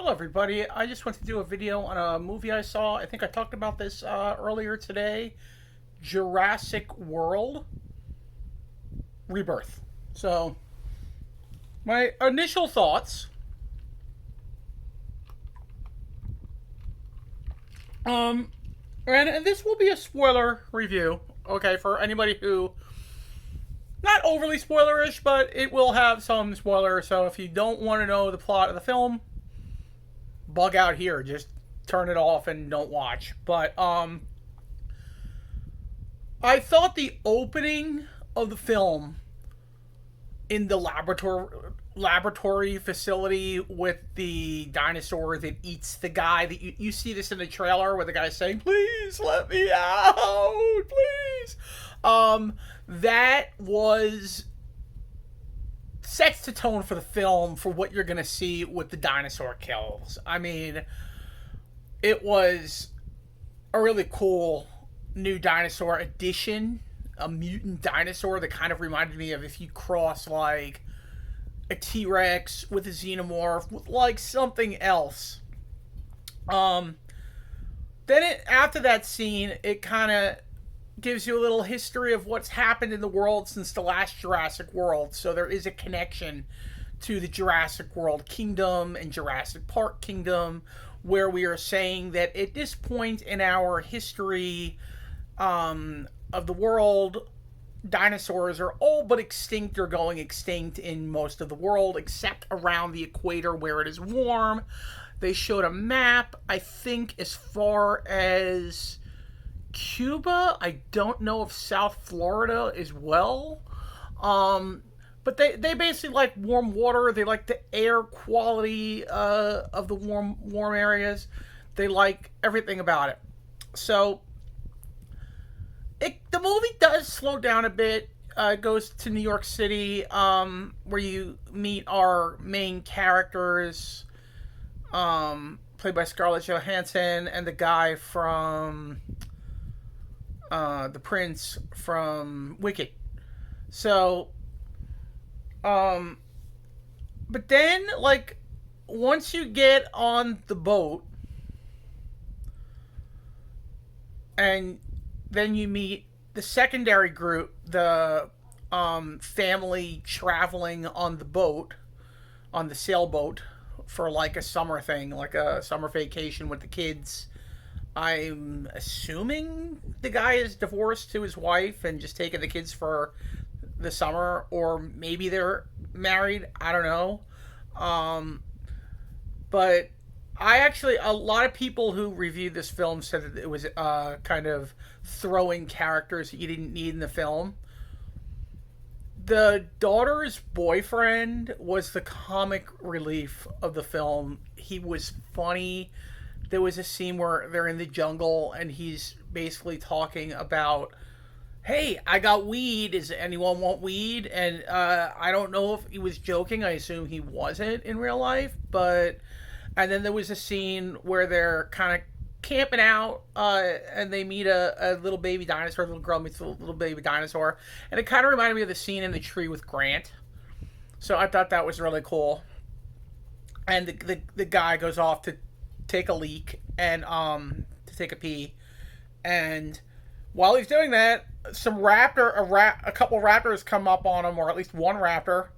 Hello, everybody. I just want to do a video on a movie I saw. I think I talked about this earlier today. Jurassic World Rebirth. So, my initial thoughts. Um, and this will be a spoiler review, okay, for anybody who not overly spoilerish, but it will have some spoilers. So if you don't want to know the plot of the film, bug out here. Just turn it off and don't watch. But I thought the opening of the film in the laboratory facility with the dinosaur that eats the guy that you see this in the trailer where the guy's saying, "Please let me out, please." That was sets the tone for the film for what you're gonna see with the dinosaur kills. I mean, it was a really cool new dinosaur addition, a mutant dinosaur that kind of reminded me of if you cross like a T-Rex with a xenomorph with like something else. After that scene, it kind of gives you a little history of what's happened in the world since the last Jurassic World. So there is a connection to the Jurassic World Kingdom and Jurassic Park Kingdom, where we are saying that at this point in our history of the world, dinosaurs are all but extinct or going extinct in most of the world, except around the equator where it is warm. They showed a map, I think, as far as Cuba. I don't know if South Florida as well. But they basically like warm water. They like the air quality of the warm areas. They like everything about it. So the movie does slow down a bit. It goes to New York City, where you meet our main characters, played by Scarlett Johansson, and the guy from the prince from Wicked. So, but then, like, once you get on the boat, and then you meet the secondary group, the family traveling on the boat, on the sailboat, for like a summer thing, like a summer vacation with the kids. I'm assuming the guy is divorced to his wife and just taking the kids for the summer, or maybe they're married. I don't know. But a lot of people who reviewed this film said that it was kind of throwing characters that you didn't need in the film. The daughter's boyfriend was the comic relief of the film. He was funny. There was a scene where they're in the jungle and he's basically talking about, "Hey, I got weed. Does anyone want weed?" And I don't know if he was joking. I assume he wasn't in real life. And then there was a scene where they're kind of camping out and they meet a little baby dinosaur. A little girl meets a little baby dinosaur. And it kind of reminded me of the scene in the tree with Grant. So I thought that was really cool. And the guy goes off to take a leak and to take a pee, and while he's doing that, a couple raptors come up on him, or at least one raptor,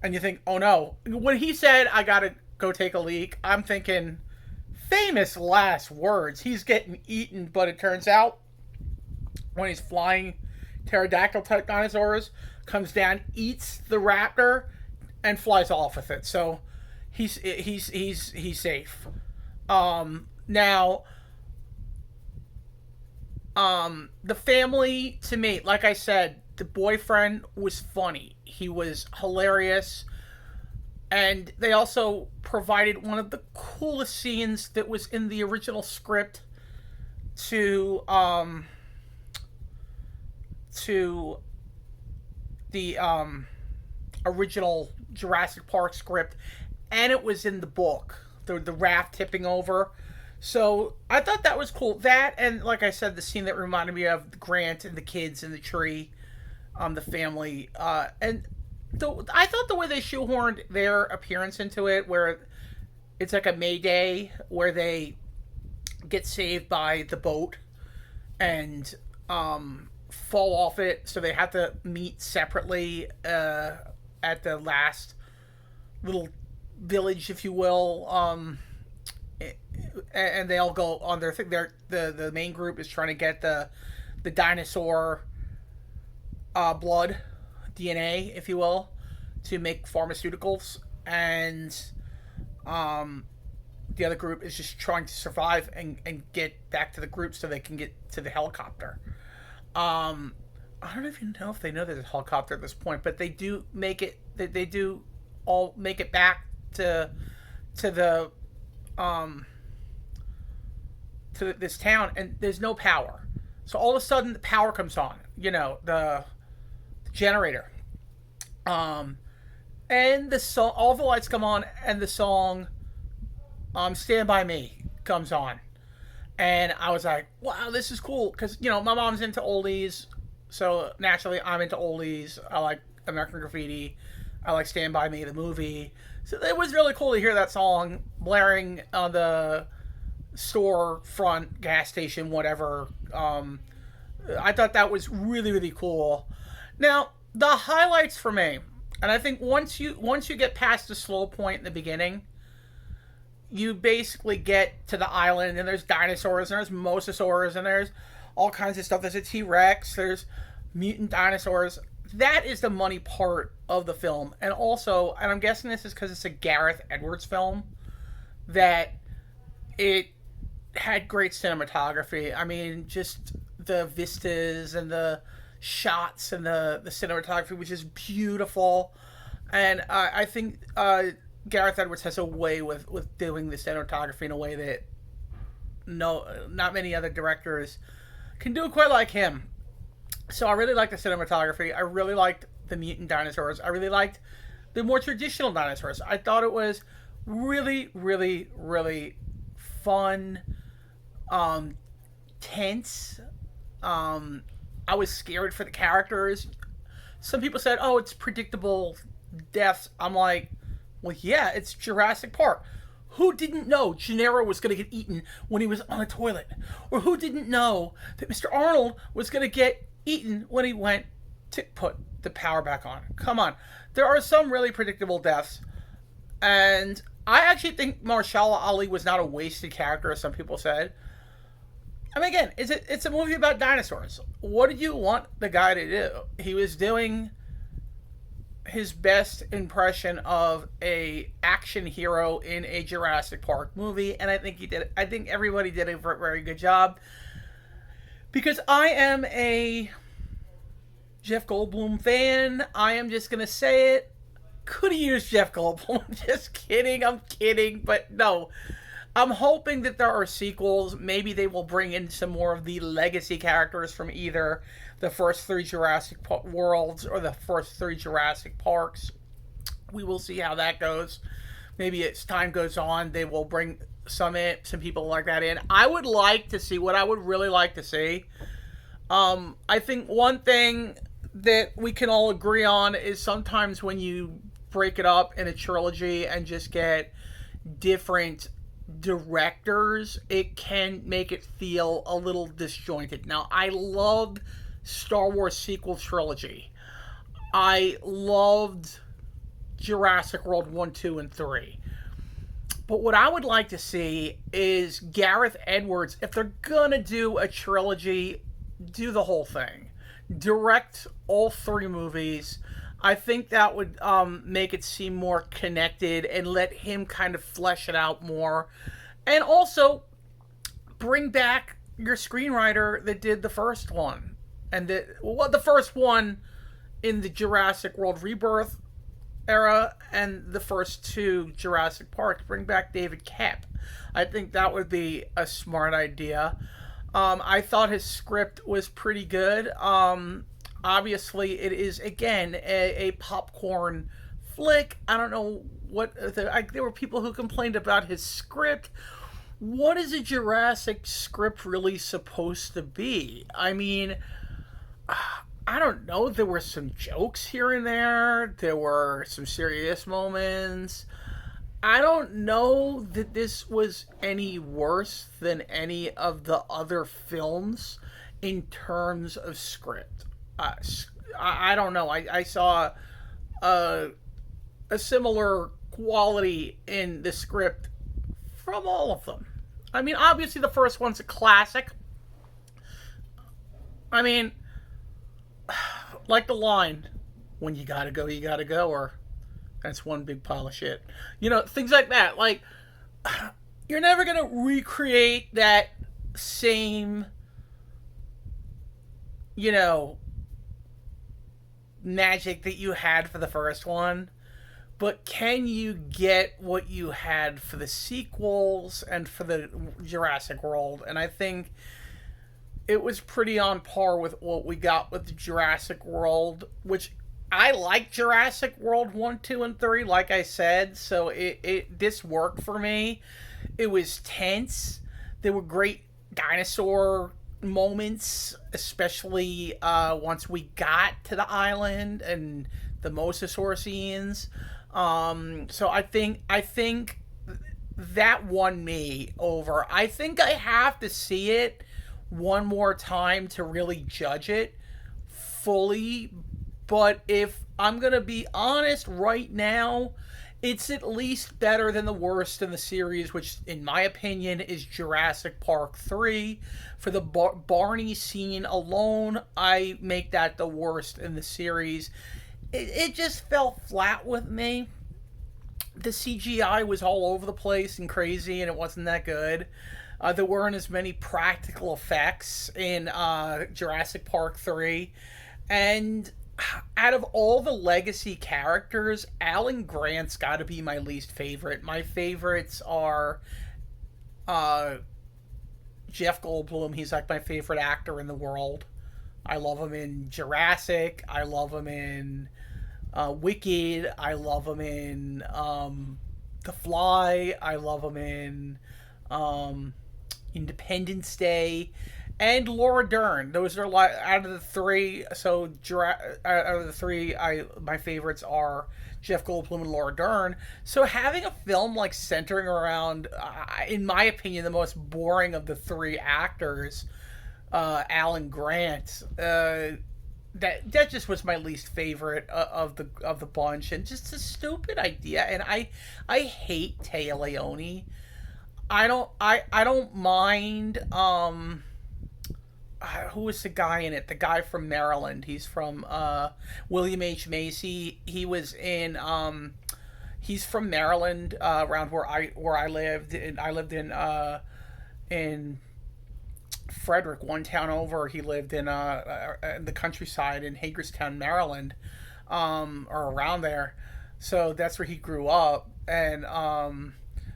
and you think, oh no. When he said, "I gotta go take a leak," I'm thinking, famous last words. He's getting eaten. But it turns out, when he's flying pterodactyl type dinosaurs, comes down, eats the raptor, and flies off with it. So he's safe. Now, the family, to me, like I said, the boyfriend was funny. He was hilarious. And they also provided one of the coolest scenes that was in the original script to the original Jurassic Park script, and it was in the book. The raft tipping over. So I thought that was cool. That, and like I said, the scene that reminded me of Grant and the kids in the tree, the family, and I thought the way they shoehorned their appearance into it, where it's like a Mayday where they get saved by the boat and fall off it, so they have to meet separately at the last little village, if you will. And they all go on their thing. The main group is trying to get the dinosaur blood, DNA, if you will, to make pharmaceuticals, and the other group is just trying to survive and get back to the group so they can get to the helicopter. I don't even know if they know there's a helicopter at this point, but they do make it. They do all make it back to the to this town, and there's no power. So all of a sudden, the power comes on. You know, the generator. And the song, all the lights come on, and the song, "Stand by Me" comes on, and I was like, "Wow, this is cool." Because my mom's into oldies, so naturally I'm into oldies. I like American Graffiti. I like "Stand by Me" the movie. So it was really cool to hear that song blaring on the store front, gas station, whatever. I thought that was really, really cool. Now, the highlights for me, and I think once you get past the slow point in the beginning, you basically get to the island, and there's dinosaurs, and there's mosasaurs, and there's all kinds of stuff. There's a T-Rex, there's mutant dinosaurs. That is the money part of the film. And also, and I'm guessing this is because it's a Gareth Edwards film, that it had great cinematography. I mean, just the vistas and the shots and the cinematography, which is beautiful. And I think Gareth Edwards has a way with doing the cinematography in a way that not many other directors can do quite like him. So I really liked the cinematography. I really liked the mutant dinosaurs. I really liked the more traditional dinosaurs. I thought it was really, really, really fun, tense. I was scared for the characters. Some people said, "Oh, it's predictable deaths." I'm like, well, yeah, it's Jurassic Park. Who didn't know Gennaro was going to get eaten when he was on a toilet? Or who didn't know that Mr. Arnold was going to get eaten when he went to put the power back on? Come on. There are some really predictable deaths. And I actually think Mahershala Ali was not a wasted character, as some people said. I mean, again, it's a movie about dinosaurs. What did you want the guy to do? He was doing his best impression of a action hero in a Jurassic Park movie, and I think he did it. I think everybody did a very good job, because I am a Jeff Goldblum fan. I am just gonna say it. Could have used Jeff Goldblum. Just kidding. I'm kidding, but no. I'm hoping that there are sequels. Maybe they will bring in some more of the legacy characters from either the first 3 Jurassic Worlds or the first 3 Jurassic Parks. We will see how that goes. Maybe as time goes on, they will bring some people like that in. I would like to see, what I would really like to see, I think one thing that we can all agree on is sometimes when you break it up in a trilogy and just get different directors, it can make it feel a little disjointed. Now, I loved Star Wars sequel trilogy. I loved Jurassic World 1, 2, and 3. But what I would like to see is Gareth Edwards, if they're gonna do a trilogy, do the whole thing. Direct all 3 movies. I think that would make it seem more connected and let him kind of flesh it out more. And also, bring back your screenwriter that did the first one. And the first one in the Jurassic World Rebirth era and the first 2 Jurassic Park. Bring back David Koepp. I think that would be a smart idea. I thought his script was pretty good. Obviously, it is, again, a popcorn flick. I don't know what... there were people who complained about his script. What is a Jurassic script really supposed to be? I mean, I don't know. There were some jokes here and there. There were some serious moments. I don't know that this was any worse than any of the other films in terms of script. Uh, I don't know. I saw a, a similar quality in the script from all of them. I mean, obviously, the first one's a classic. I mean, like the line, when you gotta go, or that's one big pile of shit. You know, things like that. Like, you're never gonna recreate that same, you know, magic that you had for the first one. But can you get what you had for the sequels and for the Jurassic World? And I think it was pretty on par with what we got with the Jurassic World, which I like Jurassic World 1, 2, and 3, like I said, so this worked for me. It was tense. There were great dinosaur moments, especially once we got to the island and the mosasaur scenes. So I think that won me over. I think I have to see it one more time to really judge it fully. But if I'm gonna be honest right now, it's at least better than the worst in the series, which, in my opinion, is Jurassic Park 3. For the Barney scene alone, I make that the worst in the series. It just fell flat with me. The CGI was all over the place and crazy, and it wasn't that good. There weren't as many practical effects in Jurassic Park 3. And out of all the legacy characters, Alan Grant's got to be my least favorite. My favorites are Jeff Goldblum. He's like my favorite actor in the world. I love him in Jurassic. I love him in Wicked. I love him in The Fly. I love him in Independence Day. And Laura Dern. Those are like out of the three. So out of the three, my favorites are Jeff Goldblum and Laura Dern. So having a film like centering around, in my opinion, the most boring of the three actors, Alan Grant, that just was my least favorite of the bunch, and just a stupid idea. And I hate Téa Leoni. I don't mind. Who was the guy in it? The guy from Maryland. He's from William H. Macy. He was in. He's from Maryland, around where I lived. And I lived in Frederick, one town over. He lived in the countryside in Hagerstown, Maryland, or around there. So that's where he grew up, and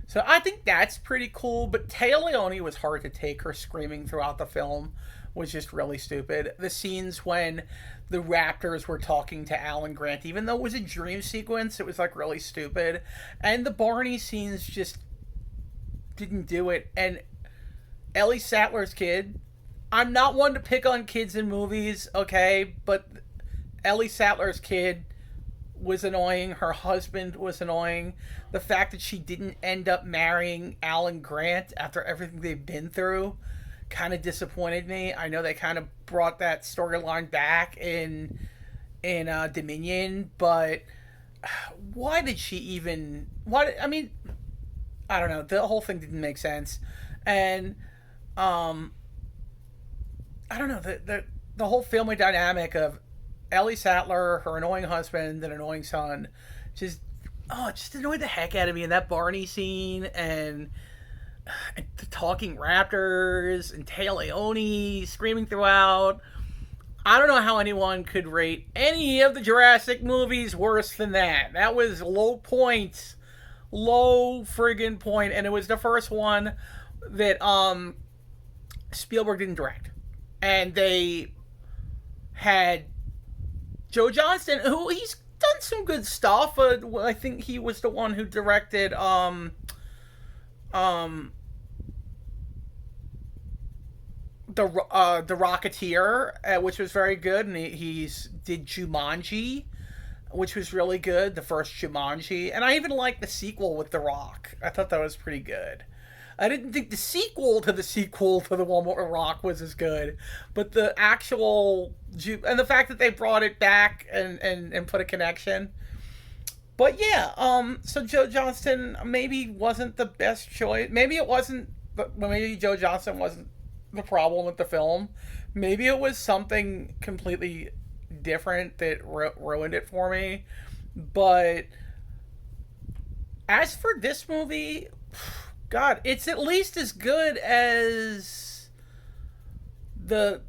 so I think that's pretty cool. But Téa Leoni was hard to take. Her screaming throughout the film was just really stupid. The scenes when the raptors were talking to Alan Grant, even though it was a dream sequence, it was like really stupid. And the Barney scenes just didn't do it. And Ellie Sattler's kid, I'm not one to pick on kids in movies, okay, but Ellie Sattler's kid was annoying. Her husband was annoying. The fact that she didn't end up marrying Alan Grant after everything they've been through kind of disappointed me. I know they kind of brought that storyline back in Dominion, but why did she even? Why? I mean, I don't know. The whole thing didn't make sense, and I don't know, the whole family dynamic of Ellie Sattler, her annoying husband, and annoying son, just annoyed the heck out of me in that Barney scene, and the talking raptors, and Téa Leoni screaming throughout. I don't know how anyone could rate any of the Jurassic movies worse than that. That was low points. Low friggin' point. And it was the first one that Spielberg didn't direct. And they had Joe Johnston, who he's done some good stuff. I think he was the one who directed the Rocketeer, which was very good, and he's did Jumanji. which was really good. The first Jumanji, and I even liked the sequel with The Rock. I thought that was pretty good. I didn't think the sequel to the one with The Rock was as good, but the actual and the fact that they brought it back and put a connection. But yeah, so Joe Johnston maybe wasn't the best choice. Maybe it wasn't. Maybe Joe Johnston wasn't the problem with the film. Maybe it was something completely different that ruined it for me. But as for this movie, God, it's at least as good as the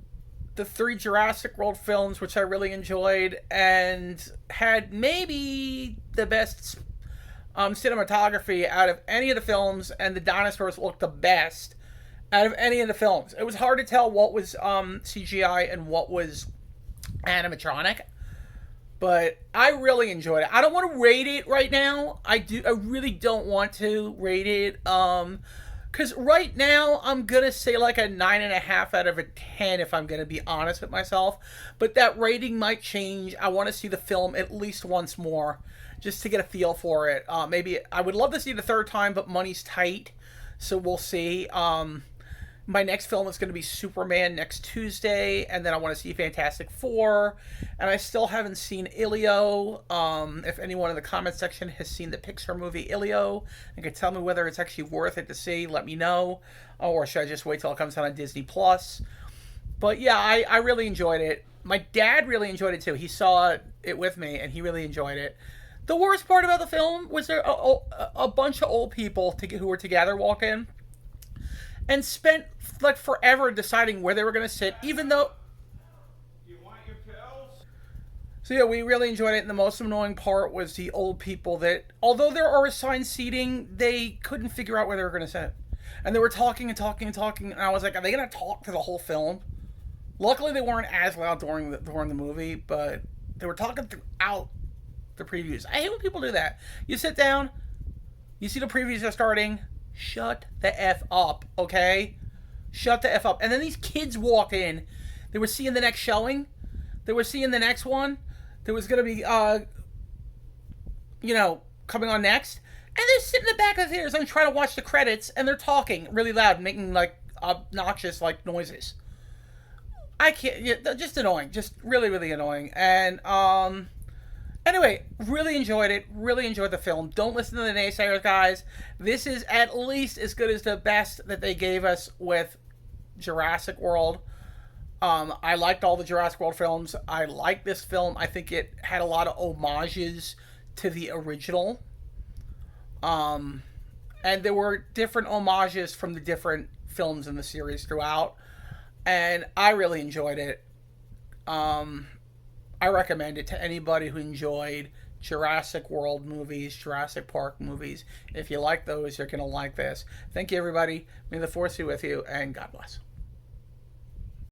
the three Jurassic World films, which I really enjoyed, and had maybe the best cinematography out of any of the films, and the dinosaurs looked the best out of any of the films. It was hard to tell what was CGI and what was animatronic, but I really enjoyed it. I don't want to rate it right now. I really don't want to rate it. Because right now I'm gonna say like a 9.5 out of a 10 if I'm gonna be honest with myself. But that rating might change. I want to see the film at least once more, just to get a feel for it. Maybe I would love to see it a third time, but money's tight, so we'll see. My next film is going to be Superman next Tuesday, and then I want to see Fantastic Four, and I still haven't seen Ilio. If anyone in the comment section has seen the Pixar movie Ilio and can tell me whether it's actually worth it to see, let me know. Or should I just wait till it comes out on Disney Plus? But yeah, I really enjoyed it. My dad really enjoyed it too. He saw it with me, and he really enjoyed it. The worst part about the film was there a bunch of old people who were together walk in and spent like forever deciding where they were going to sit, even though... You want your pills? So yeah, we really enjoyed it, and the most annoying part was the old people that, although there are assigned seating, they couldn't figure out where they were going to sit. And they were talking and talking and talking, and I was like, are they going to talk for the whole film? Luckily, they weren't as loud during the movie, but they were talking throughout the previews. I hate when people do that. You sit down, you see the previews are starting, shut the F up, okay? Shut the F up. And then these kids walked in. They were seeing the next showing. They were seeing the next one. There was going to be, coming on next. And they're sitting in the back of the theaters and trying to watch the credits, and they're talking really loud, making, like, obnoxious, like, noises. I can't, just annoying. Just really, really annoying. And, anyway, really enjoyed it. Really enjoyed the film. Don't listen to the naysayers, guys. This is at least as good as the best that they gave us with Jurassic World. I liked all the Jurassic World films. I liked this film. I think it had a lot of homages to the original. And there were different homages from the different films in the series throughout. And I really enjoyed it. I recommend it to anybody who enjoyed Jurassic World movies, Jurassic Park movies. If you like those, you're going to like this. Thank you, everybody. May the Force be with you, and God bless.